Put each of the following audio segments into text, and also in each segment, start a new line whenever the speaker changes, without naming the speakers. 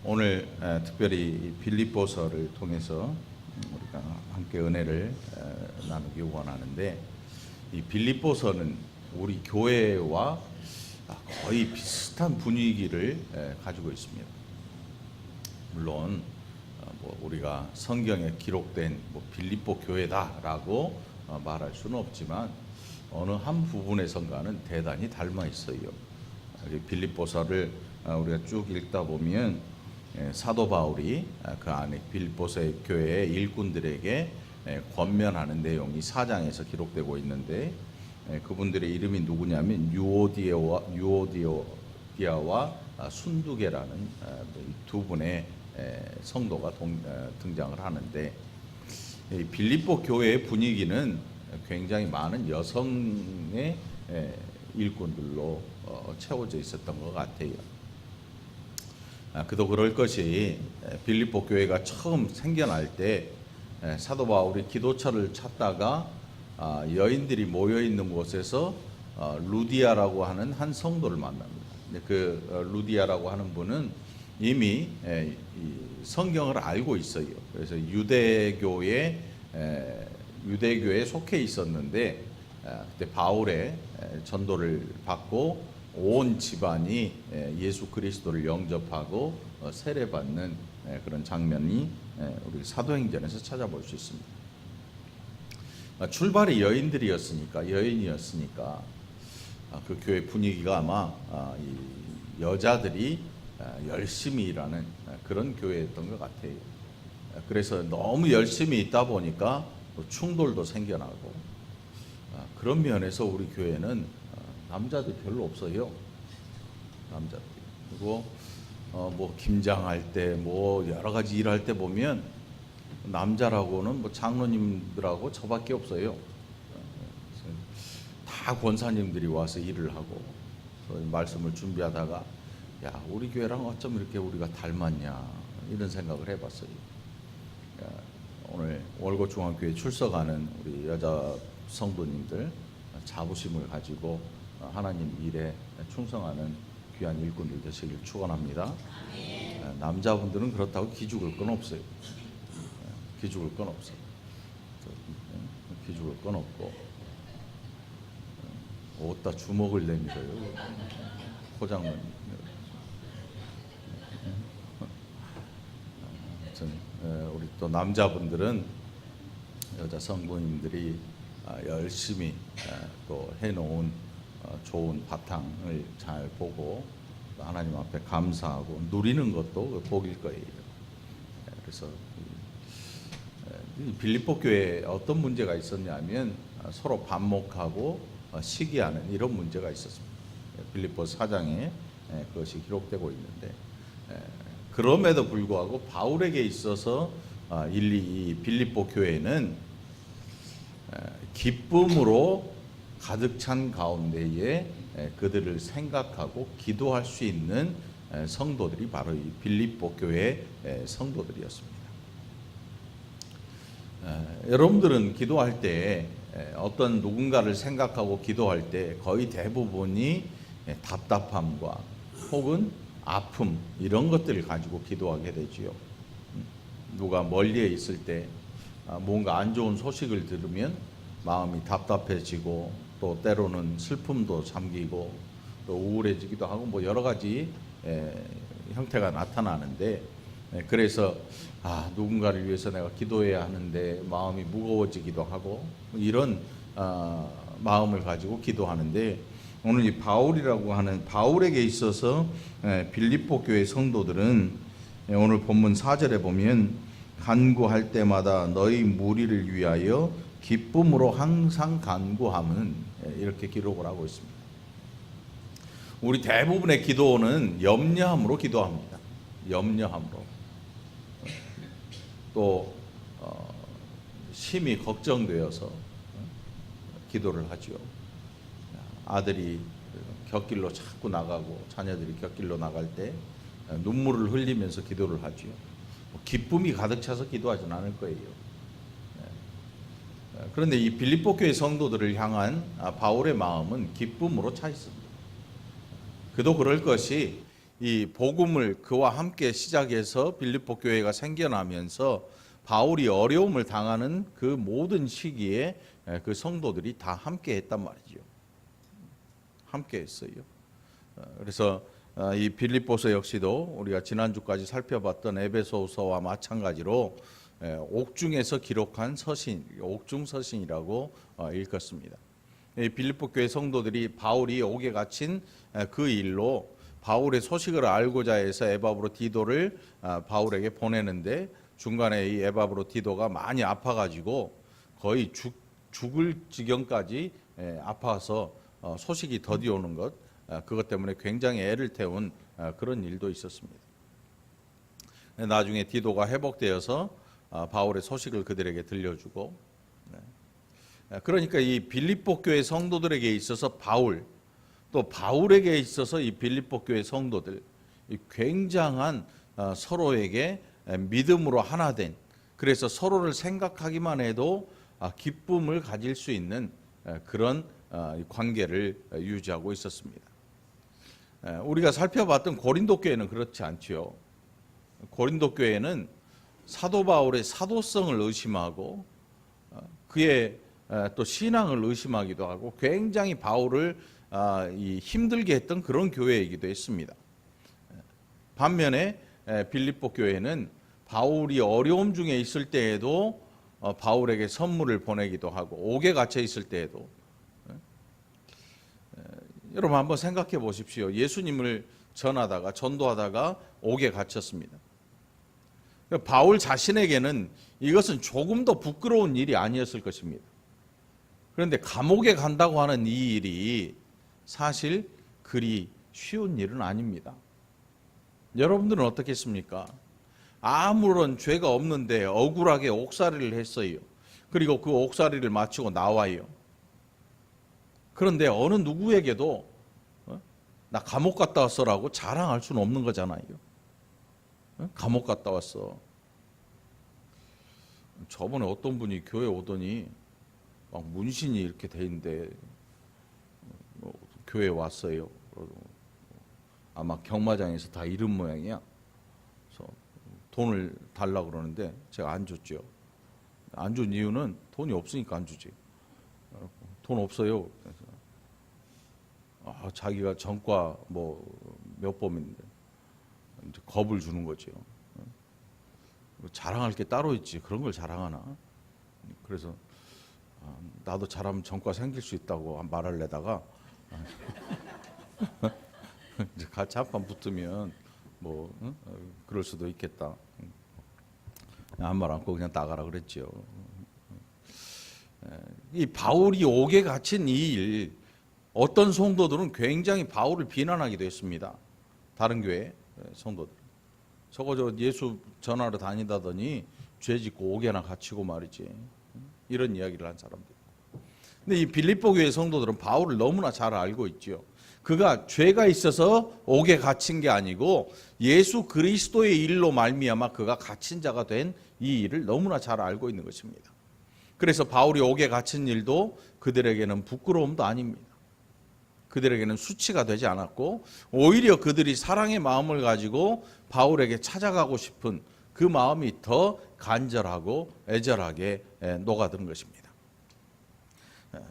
오늘 특별히 빌립보서를 통해서 우리가 함께 은혜를 나누기 원하는데, 이 빌립보서는 우리 교회와 거의 비슷한 분위기를 가지고 있습니다. 물론 우리가 성경에 기록된 빌립보 교회다라고 말할 수는 없지만 어느 한 부분에선가는 대단히 닮아 있어요. 빌립보서를 우리가 쭉 읽다 보면 사도 바울이 그 안에 빌립보서의 교회의 일꾼들에게 권면하는 내용이 4장에서 기록되고 있는데, 그분들의 이름이 누구냐면 유오디아와 순두계라는 두 분의 성도가 등장을 하는데, 빌립보 교회의 분위기는 굉장히 많은 여성의 일꾼들로 채워져 있었던 것 같아요. 그도 그럴 것이 빌립보 교회가 처음 생겨날 때 사도 바울이 기도처를 찾다가 여인들이 모여 있는 곳에서 루디아라고 하는 한 성도를 만납니다. 그 루디아라고 하는 분은 이미 성경을 알고 있어요. 그래서 유대교에 속해 있었는데, 그때 바울의 전도를 받고 온 집안이 예수 그리스도를 영접하고 세례받는 그런 장면이 우리 사도행전에서 찾아볼 수 있습니다. 출발이 여인이었으니까 그 교회 분위기가 아마 이 여자들이 열심히 일하는 그런 교회였던 것 같아요. 그래서 너무 열심히 있다 보니까 충돌도 생겨나고, 그런 면에서 우리 교회는 남자들 별로 없어요. 남자들. 그리고 김장할 때 여러 가지 일할 때 보면 남자라고는 장로님들하고 저밖에 없어요. 다 권사님들이 와서 일을 하고, 말씀을 준비하다가 우리 교회랑 어쩜 이렇게 우리가 닮았냐 이런 생각을 해봤어요. 오늘 월곶중앙교회 출석하는 우리 여자 성도님들 자부심을 가지고 하나님 일에 충성하는 귀한 일꾼들 되시길 축원합니다. 남자분들은 그렇다고 기죽을 건 없어요. 기죽을 건 없고 어디다 주먹을 내밀어요, 포장은. 우리 또 남자분들은 여자 성도님들이 열심히 또 해놓은 좋은 바탕을 잘 보고 하나님 앞에 감사하고 누리는 것도 복일 거예요. 그래서 빌립보 교회에 어떤 문제가 있었냐면 서로 반목하고 시기하는 이런 문제가 있었습니다. 빌립보 4장에 그것이 기록되고 있는데, 그럼에도 불구하고 바울에게 있어서 이 빌립보 교회는 기쁨으로 가득 찬 가운데에 그들을 생각하고 기도할 수 있는 성도들이 바로 이 빌립보 교회의 성도들이었습니다. 여러분들은 기도할 때 어떤 누군가를 생각하고 기도할 때 거의 대부분이 답답함과 혹은 아픔 이런 것들을 가지고 기도하게 되지요. 누가 멀리에 있을 때 뭔가 안 좋은 소식을 들으면 마음이 답답해지고, 또 때로는 슬픔도 잠기고 또 우울해지기도 하고 여러 가지 형태가 나타나는데, 그래서 누군가를 위해서 내가 기도해야 하는데 마음이 무거워지기도 하고 이런 마음을 가지고 기도하는데, 오늘 이 바울이라고 하는 바울에게 있어서 빌립보 교회 성도들은 오늘 본문 4절에 보면 간구할 때마다 너희 무리를 위하여 기쁨으로 항상 간구함은 이렇게 기록을 하고 있습니다. 우리 대부분의 기도는 염려함으로 기도합니다. 염려함으로. 또 심히 걱정되어서 기도를 하죠. 아들이 곁길로 자꾸 나가고 자녀들이 곁길로 나갈 때 눈물을 흘리면서 기도를 하죠. 기쁨이 가득 차서 기도하진 않을 거예요. 그런데 이 빌립보 교회 성도들을 향한 바울의 마음은 기쁨으로 차 있습니다. 그도 그럴 것이 이 복음을 그와 함께 시작해서 빌립보 교회가 생겨나면서 바울이 어려움을 당하는 그 모든 시기에 그 성도들이 다 함께 했단 말이죠. 함께 했어요. 그래서 이 빌립보서 역시도 우리가 지난주까지 살펴봤던 에베소서와 마찬가지로 옥중에서 기록한 서신, 옥중 서신이라고 읽었습니다. 이 빌립보 교회 성도들이 바울이 옥에 갇힌 그 일로 바울의 소식을 알고자 해서 에바브로디도를 바울에게 보내는데 중간에 이 에바브로디도가 많이 아파가지고 거의 죽을 지경까지 아파서 소식이 더디 오는 것, 그것 때문에 굉장히 애를 태운 그런 일도 있었습니다. 나중에 디도가 회복되어서 바울의 소식을 그들에게 들려주고, 그러니까 이 빌립보 교회 성도들에게 있어서 바울, 또 바울에게 있어서 이 빌립보 교회 성도들, 굉장한 서로에게 믿음으로 하나 된, 그래서 서로를 생각하기만 해도 기쁨을 가질 수 있는 그런 관계를 유지하고 있었습니다. 우리가 살펴봤던 고린도 교회는 그렇지 않지요. 고린도 교회는 사도 바울의 사도성을 의심하고 그의 또 신앙을 의심하기도 하고 굉장히 바울을 힘들게 했던 그런 교회이기도 했습니다. 반면에 빌립보 교회는 바울이 어려움 중에 있을 때에도 바울에게 선물을 보내기도 하고 옥에 갇혀 있을 때에도, 여러분 한번 생각해 보십시오. 예수님을 전도하다가 옥에 갇혔습니다. 바울 자신에게는 이것은 조금도 부끄러운 일이 아니었을 것입니다. 그런데 감옥에 간다고 하는 이 일이 사실 그리 쉬운 일은 아닙니다. 여러분들은 어떻겠습니까? 아무런 죄가 없는데 억울하게 옥살이를 했어요. 그리고 그 옥살이를 마치고 나와요. 그런데 어느 누구에게도 나 감옥 갔다 왔어라고 자랑할 수는 없는 거잖아요. 감옥 갔다 왔어. 저번에 어떤 분이 교회 오더니 막 문신이 이렇게 돼 있는데 교회 왔어요. 아마 경마장에서 다 이름 모양이야. 그래서 돈을 달라고 그러는데 제가 안 줬죠. 안 준 이유는 돈이 없으니까 안 주지. 돈 없어요. 그래서 자기가 전과 몇 범인데 이제 겁을 주는 거죠. 자랑할 게 따로 있지. 그런 걸 자랑하나? 그래서 나도 잘하면 전과 생길 수 있다고 말하려다가 이제 같이 한판 붙으면 그럴 수도 있겠다. 한 말 안고 그냥 나가라 그랬죠. 이 바울이 옥에 갇힌 이 일, 어떤 성도들은 굉장히 바울을 비난하기도 했습니다. 다른 교회 성도들. 저거 예수 전하러 다니다더니 죄 짓고 옥에나 갇히고 말이지. 이런 이야기를 한 사람들. 근데 이 빌립보 교회 성도들은 바울을 너무나 잘 알고 있죠. 그가 죄가 있어서 옥에 갇힌 게 아니고 예수 그리스도의 일로 말미암아 그가 갇힌 자가 된 이 일을 너무나 잘 알고 있는 것입니다. 그래서 바울이 옥에 갇힌 일도 그들에게는 부끄러움도 아닙니다. 그들에게는 수치가 되지 않았고 오히려 그들이 사랑의 마음을 가지고 바울에게 찾아가고 싶은 그 마음이 더 간절하고 애절하게 녹아든 것입니다.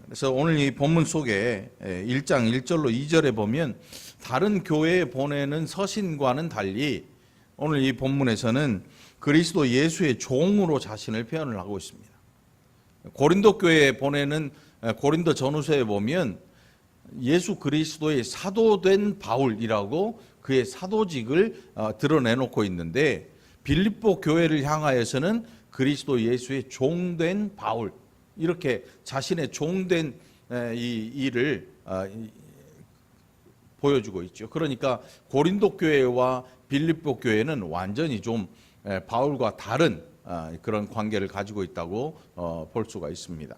그래서 오늘 이 본문 속에 1장 1절로 2절에 보면 다른 교회에 보내는 서신과는 달리 오늘 이 본문에서는 그리스도 예수의 종으로 자신을 표현을 하고 있습니다. 고린도 교회에 보내는 고린도 전후서에 보면 예수 그리스도의 사도된 바울이라고 그의 사도직을 드러내놓고 있는데 빌립보 교회를 향하여서는 그리스도 예수의 종된 바울, 이렇게 자신의 종된 이 일을 보여주고 있죠. 그러니까 고린도 교회와 빌립보 교회는 완전히 좀 바울과 다른 그런 관계를 가지고 있다고 볼 수가 있습니다.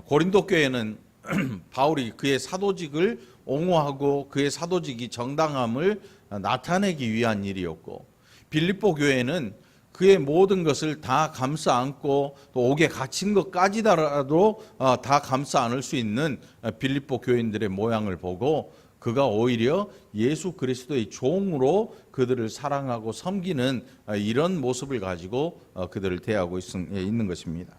고린도 교회는 바울이 그의 사도직을 옹호하고 그의 사도직이 정당함을 나타내기 위한 일이었고, 빌립보 교회는 그의 모든 것을 다 감싸 안고 또 옥에 갇힌 것까지라도 다 감싸 안을 수 있는 빌립보 교인들의 모양을 보고 그가 오히려 예수 그리스도의 종으로 그들을 사랑하고 섬기는 이런 모습을 가지고 그들을 대하고 있는 것입니다.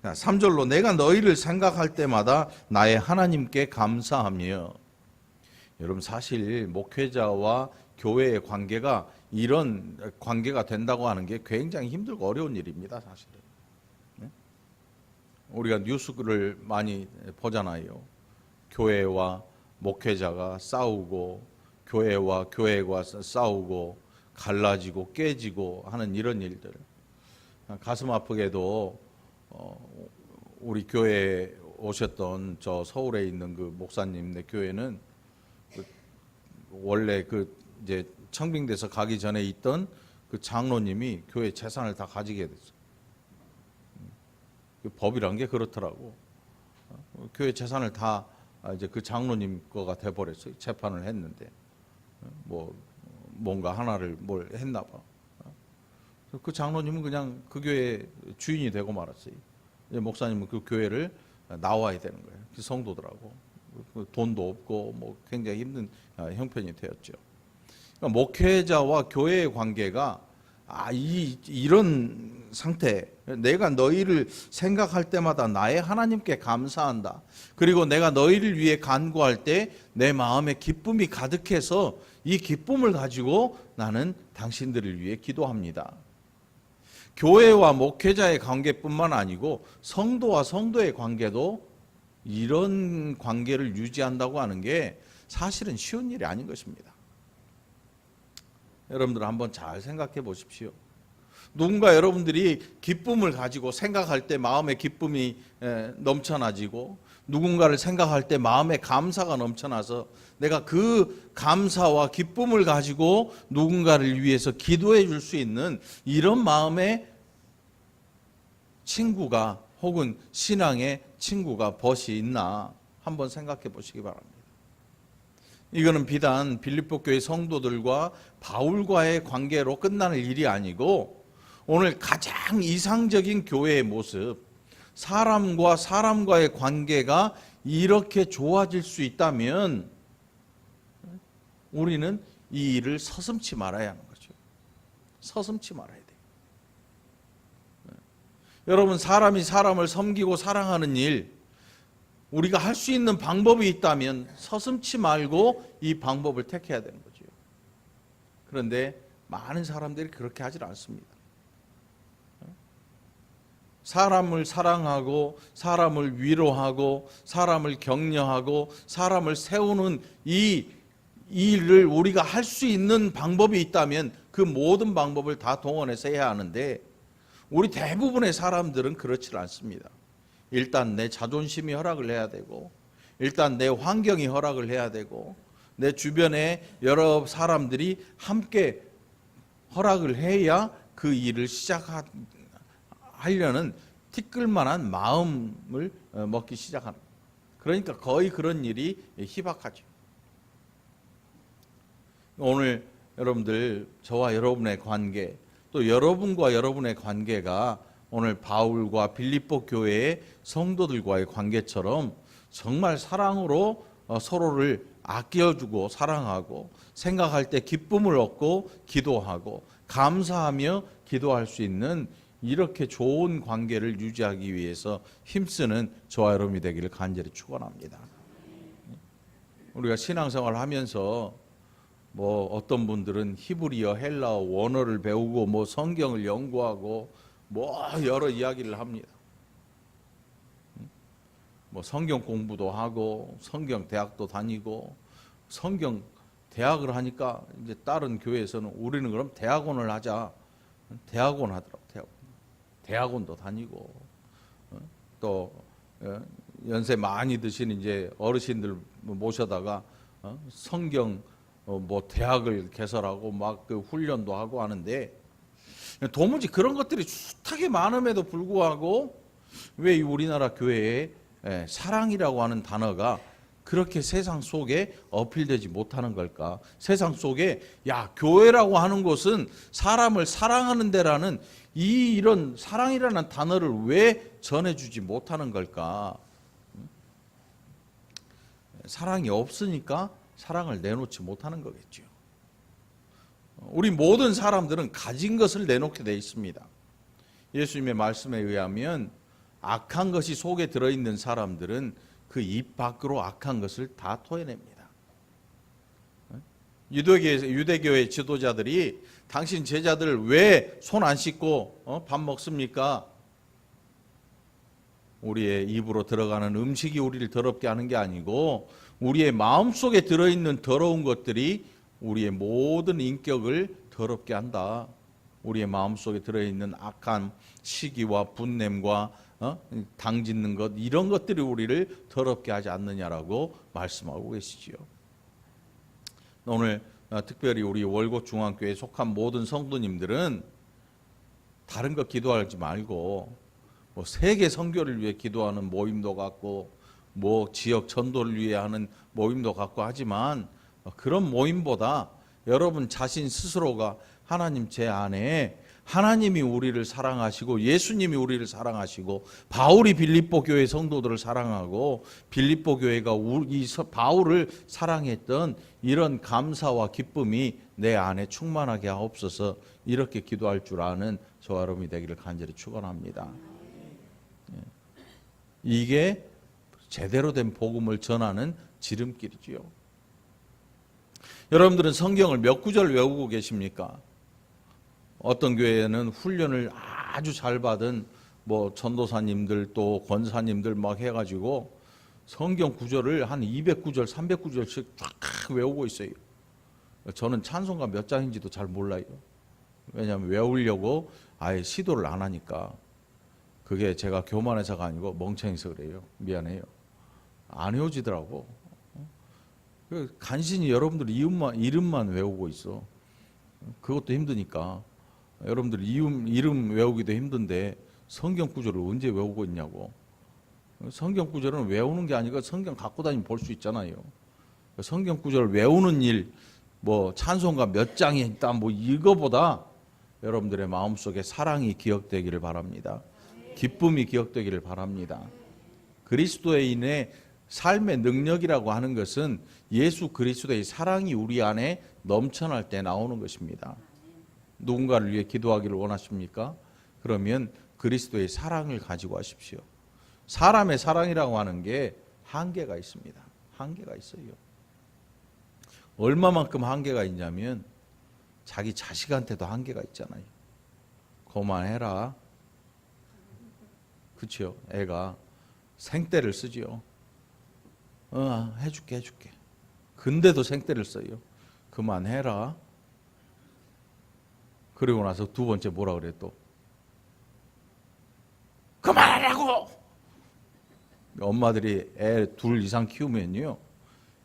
3절로 내가 너희를 생각할 때마다 나의 하나님께 감사하며. 여러분, 사실 목회자와 교회의 관계가 이런 관계가 된다고 하는 게 굉장히 힘들고 어려운 일입니다. 사실은 우리가 뉴스를 많이 보잖아요. 교회와 목회자가 싸우고 교회와 교회가 싸우고 갈라지고 깨지고 하는 이런 일들. 가슴 아프게도 우리 교회에 오셨던 저 서울에 있는 그 목사님네 교회는 원래 이제 청빙돼서 가기 전에 있던 그 장로님이 교회 재산을 다 가지게 됐어요. 법이란 게 그렇더라고. 교회 재산을 다 이제 그 장로님 거가 돼버렸어요. 재판을 했는데 뭔가 하나를 뭘 했나 봐. 그 장로님은 그냥 그 교회 주인이 되고 말았어요. 목사님은 그 교회를 나와야 되는 거예요. 그 성도들하고 돈도 없고 굉장히 힘든 형편이 되었죠. 그러니까 목회자와 교회의 관계가 이런 상태, 내가 너희를 생각할 때마다 나의 하나님께 감사한다. 그리고 내가 너희를 위해 간구할 때 내 마음에 기쁨이 가득해서 이 기쁨을 가지고 나는 당신들을 위해 기도합니다. 교회와 목회자의 관계뿐만 아니고 성도와 성도의 관계도 이런 관계를 유지한다고 하는 게 사실은 쉬운 일이 아닌 것입니다. 여러분들 한번 잘 생각해 보십시오. 누군가 여러분들이 기쁨을 가지고 생각할 때 마음의 기쁨이 넘쳐나지고 누군가를 생각할 때 마음의 감사가 넘쳐나서 내가 그 감사와 기쁨을 가지고 누군가를 위해서 기도해 줄 수 있는 이런 마음의 친구가 혹은 신앙의 친구가 벗이 있나 한번 생각해 보시기 바랍니다. 이거는 비단 빌립보 교회 성도들과 바울과의 관계로 끝나는 일이 아니고 오늘 가장 이상적인 교회의 모습, 사람과 사람과의 관계가 이렇게 좋아질 수 있다면 우리는 이 일을 서슴지 말아야 하는 거죠. 서슴지 말아야 돼요. 여러분, 사람이 사람을 섬기고 사랑하는 일, 우리가 할 수 있는 방법이 있다면 서슴지 말고 이 방법을 택해야 되는 거죠. 그런데 많은 사람들이 그렇게 하질 않습니다. 사람을 사랑하고 사람을 위로하고 사람을 격려하고 사람을 세우는 이 일을 우리가 할 수 있는 방법이 있다면 그 모든 방법을 다 동원해서 해야 하는데 우리 대부분의 사람들은 그렇지 않습니다. 일단 내 자존심이 허락을 해야 되고 일단 내 환경이 허락을 해야 되고 내 주변에 여러 사람들이 함께 허락을 해야 그 일을 시작하려는 티끌만한 마음을 먹기 시작하는 거예요. 그러니까 거의 그런 일이 희박하죠. 오늘 여러분들, 저와 여러분의 관계, 또 여러분과 여러분의 관계가 오늘 바울과 빌립보 교회의 성도들과의 관계처럼 정말 사랑으로 서로를 아껴주고 사랑하고 생각할 때 기쁨을 얻고 기도하고 감사하며 기도할 수 있는 이렇게 좋은 관계를 유지하기 위해서 힘쓰는 저와 여러분이 되기를 간절히 축원합니다. 우리가 신앙생활을 하면서 어떤 분들은 히브리어, 헬라어, 원어를 배우고 성경을 연구하고 여러 이야기를 합니다. 성경 공부도 하고 성경 대학도 다니고 성경 대학을 하니까 이제 다른 교회에서는 우리는 그럼 대학원을 하자. 대학원 하더라고. 대학원도 다니고 또 연세 많이 드신 이제 어르신들 모셔다가 성경 대학을 개설하고 그 훈련도 하고 하는데 도무지 그런 것들이 숱하게 많음에도 불구하고 왜 우리나라 교회에 사랑이라고 하는 단어가 그렇게 세상 속에 어필되지 못하는 걸까? 세상 속에 교회라고 하는 곳은 사람을 사랑하는 데라는 이런 사랑이라는 단어를 왜 전해주지 못하는 걸까? 사랑이 없으니까 사랑을 내놓지 못하는 거겠죠. 우리 모든 사람들은 가진 것을 내놓게 되어 있습니다. 예수님의 말씀에 의하면 악한 것이 속에 들어있는 사람들은 그 입 밖으로 악한 것을 다 토해냅니다. 유대교의 지도자들이 당신 제자들 왜 손 안 씻고 밥 먹습니까? 우리의 입으로 들어가는 음식이 우리를 더럽게 하는 게 아니고 우리의 마음속에 들어있는 더러운 것들이 우리의 모든 인격을 더럽게 한다. 우리의 마음속에 들어있는 악한 시기와 분냄과 당짓는 것, 이런 것들이 우리를 더럽게 하지 않느냐라고 말씀하고 계시지요. 오늘 특별히 우리 월곶 중앙교회에 속한 모든 성도님들은 다른 거 기도하지 말고 뭐 세계 선교를 위해 기도하는 모임도 갖고 뭐 지역 전도를 위해 하는 모임도 갖고 하지만 그런 모임보다 여러분 자신 스스로가 하나님 제 안에 하나님이 우리를 사랑하시고 예수님이 우리를 사랑하시고 바울이 빌립보 교회 성도들을 사랑하고 빌립보 교회가 이 바울을 사랑했던 이런 감사와 기쁨이 내 안에 충만하게 하옵소서, 이렇게 기도할 줄 아는 저와 여러분이 되기를 간절히 축원합니다. 이게 제대로 된 복음을 전하는 지름길이지요. 여러분들은 성경을 몇 구절 외우고 계십니까? 어떤 교회에는 훈련을 아주 잘 받은 뭐 전도사님들 또 권사님들 막 해가지고 성경 구절을 한 200구절, 300구절씩 쫙 외우고 있어요. 저는 찬송가 몇 장인지도 잘 몰라요. 왜냐하면 외우려고 아예 시도를 안 하니까. 그게 제가 교만해서가 아니고 멍청해서 그래요. 미안해요. 안 외워지더라고. 간신히 여러분들 이름만 외우고 있어. 그것도 힘드니까. 여러분들 이름 외우기도 힘든데 성경 구절을 언제 외우고 있냐고. 성경 구절은 외우는 게 아니고 성경 갖고 다니면 볼 수 있잖아요. 성경 구절을 외우는 일, 뭐 찬송가 몇 장이 있다, 뭐 이거보다 여러분들의 마음속에 사랑이 기억되기를 바랍니다. 기쁨이 기억되기를 바랍니다. 그리스도인의 삶의 능력이라고 하는 것은 예수 그리스도의 사랑이 우리 안에 넘쳐날 때 나오는 것입니다. 누군가를 위해 기도하기를 원하십니까? 그러면 그리스도의 사랑을 가지고 하십시오. 사람의 사랑이라고 하는 게 한계가 있습니다. 한계가 있어요. 얼마만큼 한계가 있냐면 자기 자식한테도 한계가 있잖아요. 그만해라. 그렇죠? 애가 생떼를 쓰지요. 해줄게. 근데도 생떼를 써요. 그만해라. 그리고 나서 두 번째 뭐라 그래 또? 그만하라고! 엄마들이 애 둘 이상 키우면요,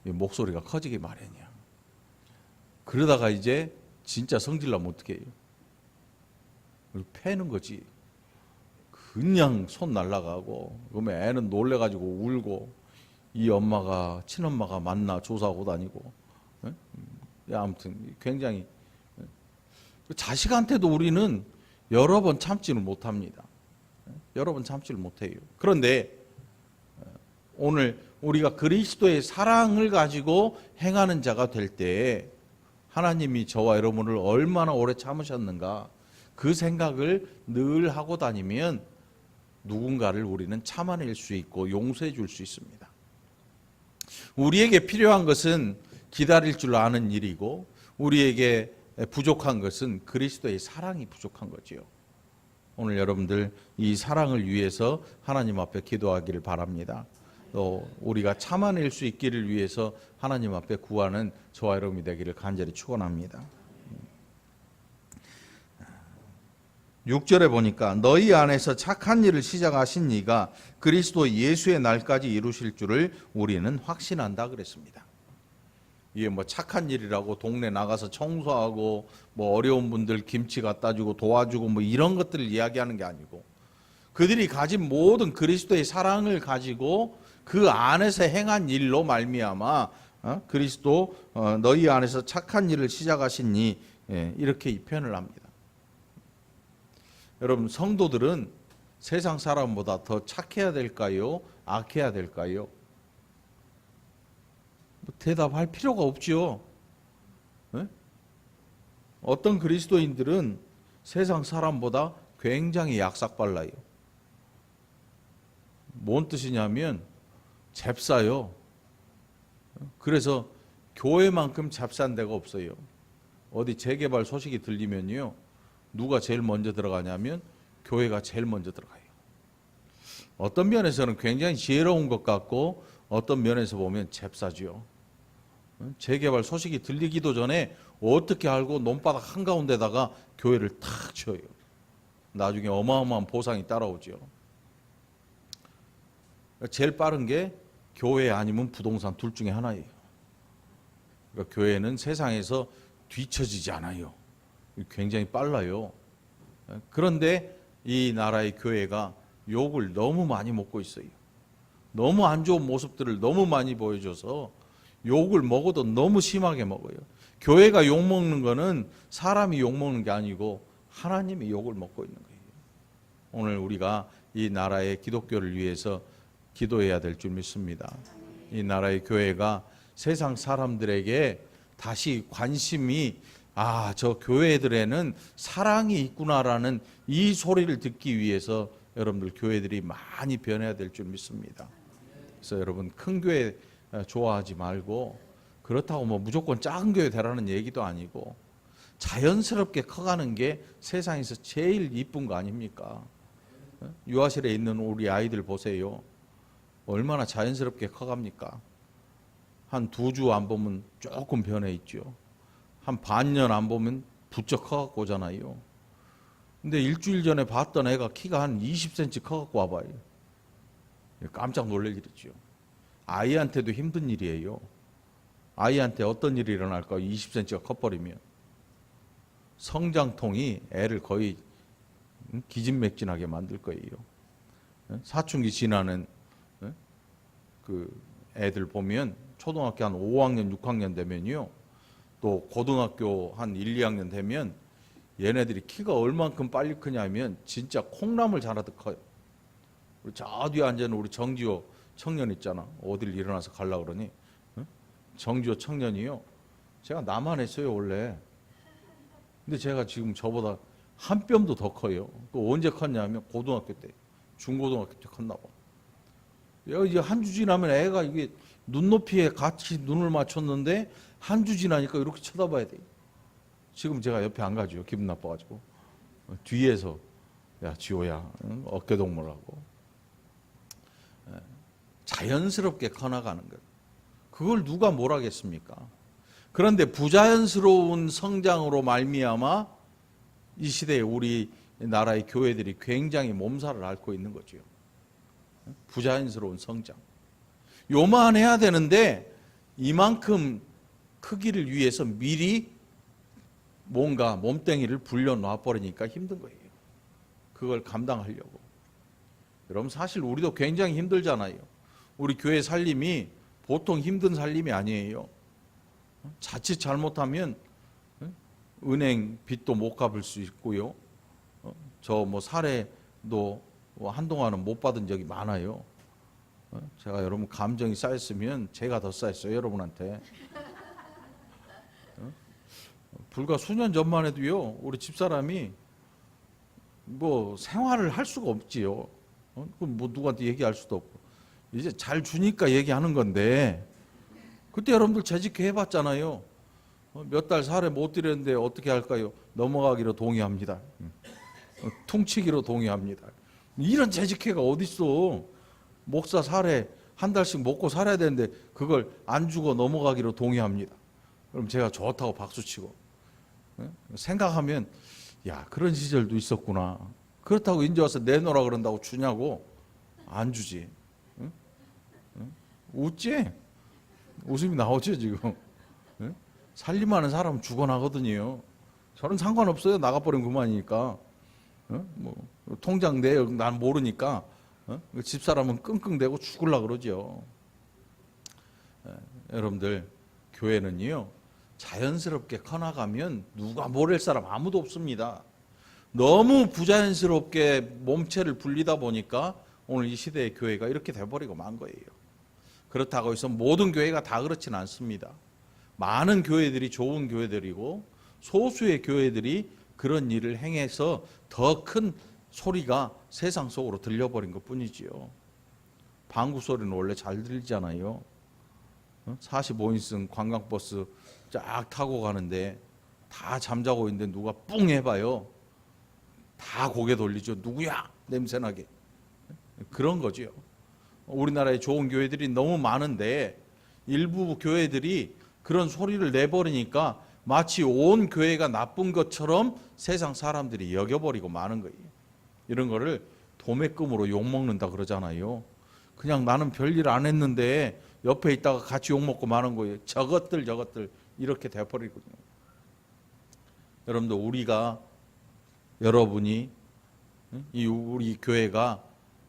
목소리가 커지기 마련이야. 그러다가 이제 진짜 성질나면 어떻게 해요? 패는 거지. 그냥 손 날라가고, 그러면 애는 놀래가지고 울고, 이 엄마가, 친엄마가 만나 조사하고 다니고, 아무튼 굉장히, 자식한테도 우리는 여러 번 참지를 못합니다. 여러 번 참지를 못해요. 그런데 오늘 우리가 그리스도의 사랑을 가지고 행하는 자가 될 때 하나님이 저와 여러분을 얼마나 오래 참으셨는가, 그 생각을 늘 하고 다니면 누군가를 우리는 참아낼 수 있고 용서해 줄 수 있습니다. 우리에게 필요한 것은 기다릴 줄 아는 일이고 우리에게 부족한 것은 그리스도의 사랑이 부족한 거지요. 오늘 여러분들 이 사랑을 위해서 하나님 앞에 기도하기를 바랍니다. 또 우리가 참아낼 수 있기를 위해서 하나님 앞에 구하는 저와 여러분이 되기를 간절히 축원합니다. 6절에 보니까 너희 안에서 착한 일을 시작하신 이가 그리스도 예수의 날까지 이루실 줄을 우리는 확신한다 그랬습니다. 이게 뭐 착한 일이라고 동네 나가서 청소하고 뭐 어려운 분들 김치 갖다 주고 도와주고 뭐 이런 것들을 이야기하는 게 아니고 그들이 가진 모든 그리스도의 사랑을 가지고 그 안에서 행한 일로 말미암아 그리스도 너희 안에서 착한 일을 시작하시니 이렇게 이 표현을 합니다. 여러분 성도들은 세상 사람보다 더 착해야 될까요? 악해야 될까요? 대답할 필요가 없지요. 예? 어떤 그리스도인들은 세상 사람보다 굉장히 약삭빨라요. 뭔 뜻이냐면 잽싸요. 그래서 교회만큼 잽싼 데가 없어요. 어디 재개발 소식이 들리면요, 누가 제일 먼저 들어가냐면 교회가 제일 먼저 들어가요. 어떤 면에서는 굉장히 지혜로운 것 같고 어떤 면에서 보면 잽싸죠. 재개발 소식이 들리기도 전에 어떻게 알고 논바닥 한가운데다가 교회를 탁 쳐요. 나중에 어마어마한 보상이 따라오죠. 제일 빠른 게 교회 아니면 부동산 둘 중에 하나예요. 그러니까 교회는 세상에서 뒤처지지 않아요. 굉장히 빨라요. 그런데 이 나라의 교회가 욕을 너무 많이 먹고 있어요. 너무 안 좋은 모습들을 너무 많이 보여줘서 욕을 먹어도 너무 심하게 먹어요. 교회가 욕 먹는 거는 사람이 욕 먹는 게 아니고 하나님이 욕을 먹고 있는 거예요. 오늘 우리가 이 나라의 기독교를 위해서 기도해야 될 줄 믿습니다. 이 나라의 교회가 세상 사람들에게 다시 관심이 저 교회들에는 사랑이 있구나라는 이 소리를 듣기 위해서 여러분들 교회들이 많이 변해야 될 줄 믿습니다. 그래서 여러분 큰 교회 좋아하지 말고, 그렇다고 뭐 무조건 작은 교회 되라는 얘기도 아니고 자연스럽게 커가는 게 세상에서 제일 이쁜 거 아닙니까? 유아실에 있는 우리 아이들 보세요. 얼마나 자연스럽게 커갑니까? 한 2주 안 보면 조금 변해 있죠. 한 반년 안 보면 부쩍 커갖고 오잖아요. 근데 일주일 전에 봤던 애가 키가 한 20cm 커갖고 와봐요. 깜짝 놀랄 일이죠. 아이한테도 힘든 일이에요. 아이한테 어떤 일이 일어날까요? 20cm가 커버리면 성장통이 애를 거의 기진맥진하게 만들 거예요. 사춘기 지나는 그 애들 보면 초등학교 한 5학년, 6학년 되면요, 또 고등학교 한 1, 2학년 되면 얘네들이 키가 얼만큼 빨리 크냐면 진짜 콩나물 자라듯 커요. 우리 저 뒤에 앉아있는 우리 정지호 청년 있잖아. 어딜 일어나서 가려고 그러니? 정지호 청년이요, 제가 나만 했어요 원래. 근데 제가 지금 저보다 한 뼘도 더 커요. 또 언제 컸냐면 고등학교 때, 중고등학교 때 컸나 봐. 이제 한 주 지나면 애가 이게 눈높이에 같이 눈을 맞췄는데 한 주 지나니까 이렇게 쳐다봐야 돼. 지금 제가 옆에 안 가죠. 기분 나빠가지고. 뒤에서 야 지호야, 어깨 동무라고. 자연스럽게 커나가는 것. 그걸 누가 뭘 하겠습니까? 그런데 부자연스러운 성장으로 말미암아 이 시대에 우리 나라의 교회들이 굉장히 몸살을 앓고 있는 거죠. 부자연스러운 성장. 요만해야 되는데 이만큼 크기를 위해서 미리 뭔가 몸뚱이를 불려놔 버리니까 힘든 거예요. 그걸 감당하려고. 여러분 사실 우리도 굉장히 힘들잖아요. 우리 교회 살림이 보통 힘든 살림이 아니에요. 자칫 잘못하면 은행 빚도 못 갚을 수 있고요. 저 뭐 사례도 한동안은 못 받은 적이 많아요. 제가 여러분 감정이 쌓였으면 제가 더 쌓였어요, 여러분한테. 불과 수년 전만 해도요, 우리 집사람이 뭐 생활을 할 수가 없지요. 그럼 뭐 누구한테 얘기할 수도 없고. 이제 잘 주니까 얘기하는 건데, 그때 여러분들 재직해 해봤잖아요. 몇 달 사례 못 드렸는데 어떻게 할까요? 넘어가기로 동의합니다. 퉁치기로 동의합니다. 이런 재직회가 어딨어. 목사 사례 한 달씩 먹고 살아야 되는데 그걸 안 주고 넘어가기로 동의합니다. 그럼 제가 좋다고 박수치고. 생각하면 야, 그런 시절도 있었구나. 그렇다고 이제 와서 내놓으라 그런다고 주냐고. 안 주지. 웃지? 웃음이 나오죠 지금. 살림하는 사람은 죽어나거든요. 저는 상관없어요. 나가버리면 그만이니까. 뭐 통장 내역 난 모르니까. 집사람은 끙끙대고 죽으려고 그러죠. 여러분들 교회는요, 자연스럽게 커나가면 누가 모를 사람 아무도 없습니다. 너무 부자연스럽게 몸체를 불리다 보니까 오늘 이 시대의 교회가 이렇게 돼버리고 만 거예요. 그렇다고 해서 모든 교회가 다 그렇지는 않습니다. 많은 교회들이 좋은 교회들이고 소수의 교회들이 그런 일을 행해서 더 큰 소리가 세상 속으로 들려버린 것뿐이지요. 방구 소리는 원래 잘 들리잖아요. 45인승 관광버스 쫙 타고 가는데 다 잠자고 있는데 누가 뿡 해봐요. 다 고개 돌리죠. 누구야? 냄새나게. 그런 거죠. 우리나라에 좋은 교회들이 너무 많은데 일부 교회들이 그런 소리를 내버리니까 마치 온 교회가 나쁜 것처럼 세상 사람들이 여겨버리고 마는 거예요. 이런 거를 도매금으로 욕먹는다 그러잖아요. 그냥 나는 별일 안 했는데 옆에 있다가 같이 욕먹고 마는 거예요. 저것들 이렇게 돼버리거든요. 여러분들, 여러분이 우리 교회가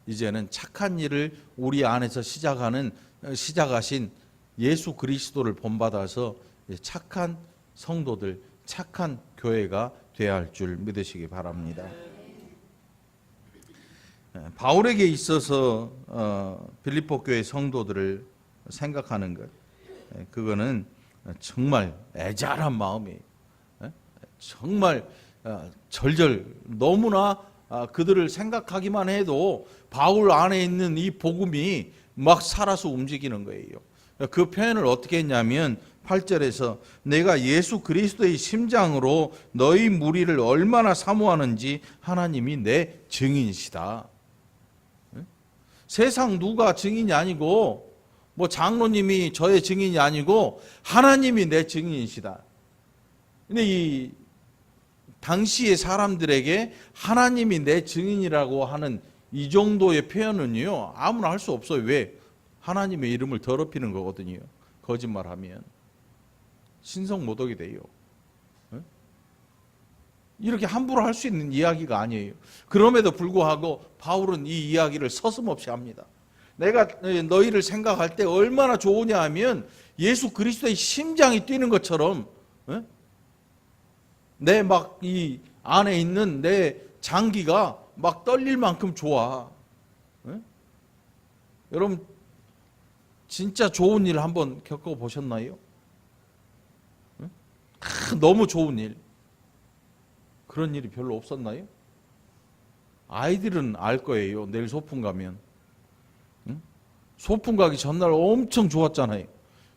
이제는 착한 일을 우리 안에서 시작하신 예수 그리스도를 본받아서 착한 성도들, 착한 교회가 되어야 할 줄 믿으시기 바랍니다. 바울에게 있어서 빌립보 교회 성도들을 생각하는 것, 그거는 정말 애절한 마음이에요. 정말 너무나 그들을 생각하기만 해도 바울 안에 있는 이 복음이 막 살아서 움직이는 거예요. 그 표현을 어떻게 했냐면 8절에서 내가 예수 그리스도의 심장으로 너희 무리를 얼마나 사모하는지 하나님이 내 증인이시다. 세상 누가 증인이 아니고 뭐 장로님이 저의 증인이 아니고 하나님이 내 증인이시다. 근데 이 당시의 사람들에게 하나님이 내 증인이라고 하는 이 정도의 표현은요, 아무나 할 수 없어요. 왜? 하나님의 이름을 더럽히는 거거든요. 거짓말하면 신성 모독이 돼요. 이렇게 함부로 할 수 있는 이야기가 아니에요. 그럼에도 불구하고 바울은 이 이야기를 서슴없이 합니다. 내가 너희를 생각할 때 얼마나 좋으냐 하면 예수 그리스도의 심장이 뛰는 것처럼 내 막 이 안에 있는 내 장기가 막 떨릴 만큼 좋아. 여러분 진짜 좋은 일 한번 겪어보셨나요? 너무 좋은 일. 그런 일이 별로 없었나요? 아이들은 알 거예요. 내일 소풍 가면. 소풍 가기 전날 엄청 좋았잖아요.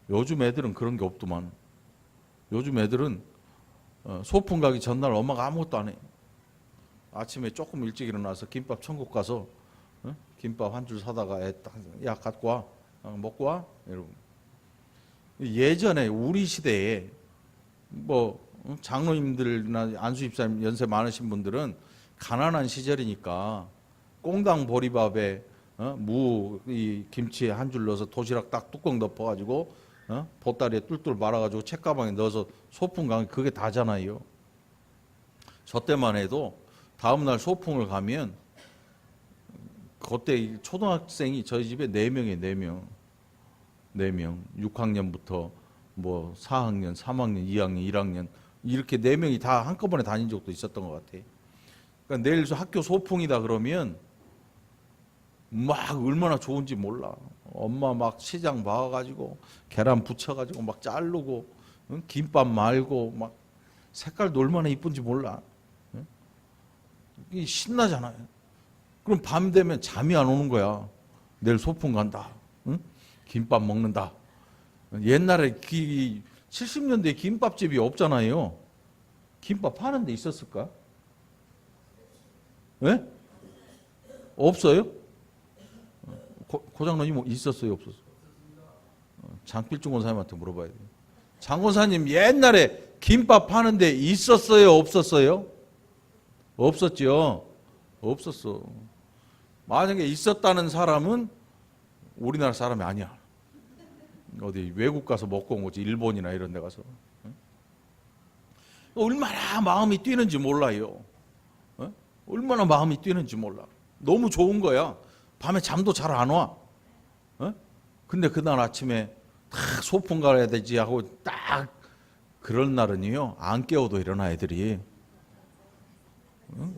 요즘 애들은 그런 게 없더만. 요즘 애들은 소풍 가기 전날 엄마가 아무것도 안 해요. 아침에 조금 일찍 일어나서 김밥 천국 가서 김밥 한 줄 사다가 야 갖고 와. 먹고 와. 여러분. 예전에 우리 시대에 뭐 장로님들이나 안수집사님 연세 많으신 분들은 가난한 시절이니까 꽁당 보리밥에 이 김치에 한 줄 넣어서 도시락 딱 뚜껑 덮어가지고 보따리에 뚫뚫 말아가지고 책가방에 넣어서 소풍 가면 그게 다잖아요. 저 때만 해도 다음날 소풍을 가면 그때 초등학생이 저희 집에 4명이에요. 4명. 6학년부터 뭐 4학년, 3학년, 2학년, 1학년 이렇게 4명이 다 한꺼번에 다닌 적도 있었던 것 같아요. 그러니까 내일 학교 소풍이다 그러면 막 얼마나 좋은지 몰라. 엄마 막 시장 봐가지고 계란 부쳐가지고 막 자르고 김밥 말고 막 색깔도 얼마나 이쁜지 몰라. 신나잖아요. 그럼 밤 되면 잠이 안 오는 거야. 내일 소풍 간다. 김밥 먹는다. 옛날에 70년대에 김밥집이 없잖아요. 김밥 파는 데 있었을까? 네? 없어요? 고장로님 있었어요? 없었어요? 장필중 권사님한테 물어봐야 돼요. 장 권사님 옛날에 김밥 파는 데 있었어요? 없었어요? 없었죠. 없었어. 만약에 있었다는 사람은 우리나라 사람이 아니야. 어디 외국 가서 먹고 온 거지. 일본이나 이런 데 가서. 얼마나 마음이 뛰는지 몰라요. 얼마나 마음이 뛰는지 몰라. 너무 좋은 거야. 밤에 잠도 잘 안 와. 근데 그날 아침에 딱 소풍 가야 되지 하고 딱 그런 날은요. 안 깨워도 일어나 애들이.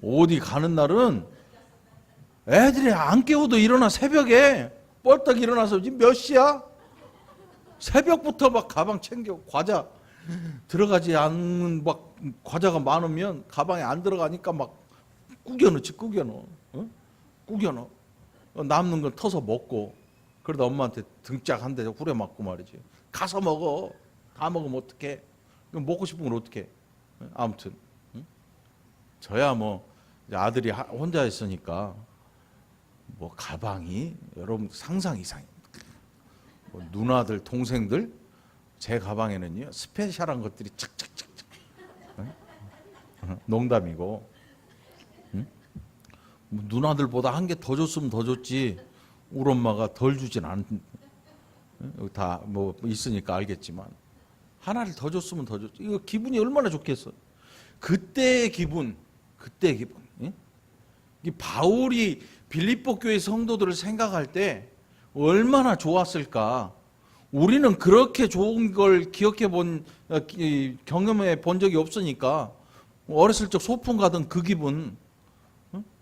어디 가는 날은 애들이 안 깨워도 일어나 새벽에 뻘떡 일어나서 지금 몇 시야? 새벽부터 막 가방 챙겨 과자 들어가지 않는 막 과자가 많으면 가방에 안 들어가니까 막 구겨 넣어. 구겨 넣어. 남는 건 터서 먹고 그러다 엄마한테 등짝 한 대 후려 맞고 말이지. 가서 먹어. 다 먹으면 어떡해. 먹고 싶은 건 어떡해. 아무튼 저야 뭐 아들이 혼자 있으니까 뭐 가방이 여러분 상상 이상입니다. 뭐 누나들 동생들 제 가방에는요 스페셜한 것들이 착착착착. 농담이고 뭐 누나들보다 한 개 더 줬으면 더 줬지 우리 엄마가 덜 주진 않. 다 뭐 있으니까 알겠지만 하나를 더 줬으면 더 줬지. 이거 기분이 얼마나 좋겠어. 그때의 기분. 이 바울이 빌립보 교회 성도들을 생각할 때 얼마나 좋았을까. 우리는 그렇게 좋은 걸 기억해 본 경험해 본 적이 없으니까 어렸을 적 소풍 가던 그 기분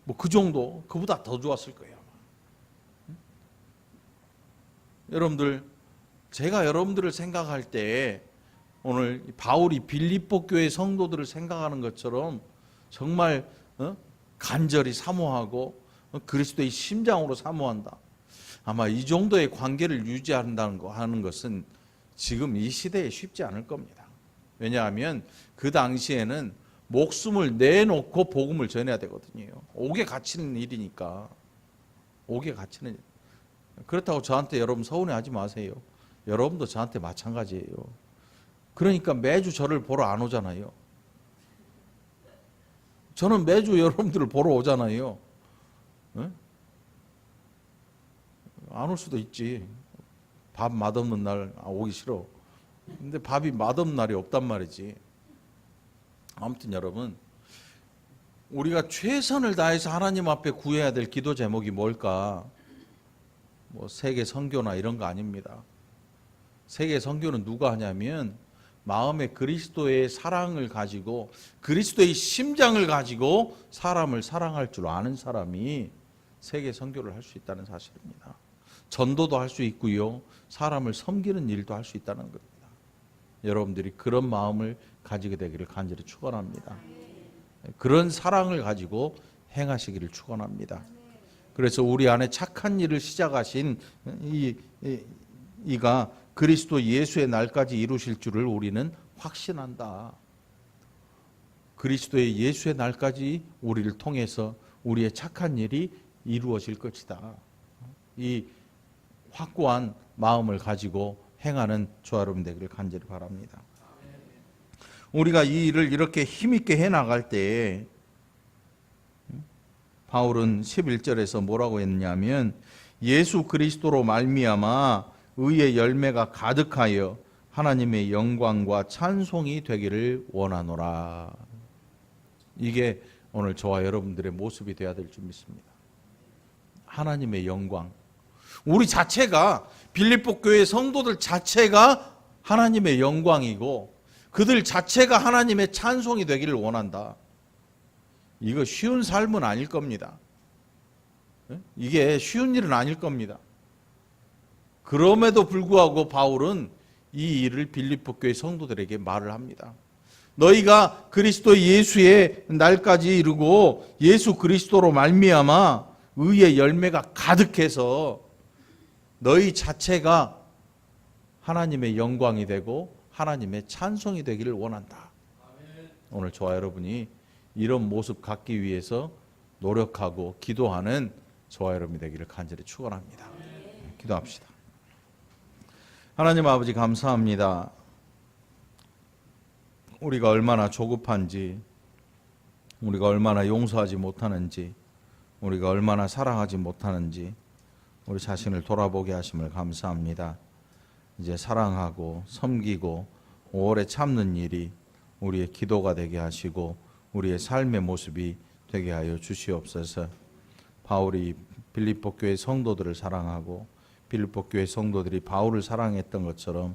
뭐 그 정도 그보다 더 좋았을 거예요. 여러분들 제가 여러분들을 생각할 때 오늘 바울이 빌립보 교회 성도들을 생각하는 것처럼 정말 간절히 사모하고 그리스도의 심장으로 사모한다. 아마 이 정도의 관계를 유지한다는 거 하는 것은 지금 이 시대에 쉽지 않을 겁니다. 왜냐하면 그 당시에는 목숨을 내놓고 복음을 전해야 되거든요. 옥에 갇히는 일이니까. 옥에 갇히는 일. 그렇다고 저한테 여러분 서운해하지 마세요. 여러분도 저한테 마찬가지예요. 그러니까 매주 저를 보러 안 오잖아요. 저는 매주 여러분들을 보러 오잖아요. 안 올 수도 있지. 밥 맛없는 날 오기 싫어. 근데 밥이 맛없는 날이 없단 말이지. 아무튼 여러분 우리가 최선을 다해서 하나님 앞에 구해야 될 기도 제목이 뭘까? 뭐 세계 선교나 이런 거 아닙니다. 세계 선교는 누가 하냐면 마음에 그리스도의 사랑을 가지고 그리스도의 심장을 가지고 사람을 사랑할 줄 아는 사람이 세계 선교를 할 수 있다는 사실입니다. 전도도 할 수 있고요. 사람을 섬기는 일도 할 수 있다는 겁니다. 여러분들이 그런 마음을 가지게 되기를 간절히 축원합니다. 그런 사랑을 가지고 행하시기를 축원합니다. 그래서 우리 안에 착한 일을 시작하신 이가 그리스도 예수의 날까지 이루실 줄을 우리는 확신한다. 그리스도의 예수의 날까지 우리를 통해서 우리의 착한 일이 이루어질 것이다. 이 확고한 마음을 가지고 행하는 저와 여러분 되기를 간절히 바랍니다. 우리가 이 일을 이렇게 힘있게 해나갈 때 바울은 11절에서 뭐라고 했냐면 예수 그리스도로 말미암아 의의 열매가 가득하여 하나님의 영광과 찬송이 되기를 원하노라. 이게 오늘 저와 여러분들의 모습이 되어야 될 줄 믿습니다. 하나님의 영광. 우리 자체가 빌립보 교회 성도들 자체가 하나님의 영광이고 그들 자체가 하나님의 찬송이 되기를 원한다. 이거 쉬운 삶은 아닐 겁니다. 이게 쉬운 일은 아닐 겁니다. 그럼에도 불구하고 바울은 이 일을 빌립보 교회 성도들에게 말을 합니다. 너희가 그리스도 예수의 날까지 이르고 예수 그리스도로 말미암아 의의 열매가 가득해서 너희 자체가 하나님의 영광이 되고 하나님의 찬송이 되기를 원한다. 오늘 저와 여러분이 이런 모습 갖기 위해서 노력하고 기도하는 저와 여러분이 되기를 간절히 축원합니다. 기도합시다. 하나님 아버지 감사합니다. 우리가 얼마나 조급한지, 우리가 얼마나 용서하지 못하는지, 우리가 얼마나 사랑하지 못하는지 우리 자신을 돌아보게 하심을 감사합니다. 이제 사랑하고 섬기고 오래 참는 일이 우리의 기도가 되게 하시고 우리의 삶의 모습이 되게 하여 주시옵소서. 바울이 빌립보 교회 성도들을 사랑하고 빌립보 교회 성도들이 바울을 사랑했던 것처럼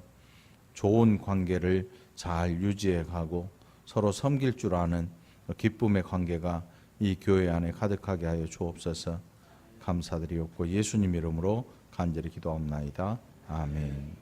좋은 관계를 잘 유지해 가고 서로 섬길 줄 아는 기쁨의 관계가 이 교회 안에 가득하게 하여 주옵소서. 감사드리옵고 예수님 이름으로 간절히 기도합나이다. 아멘.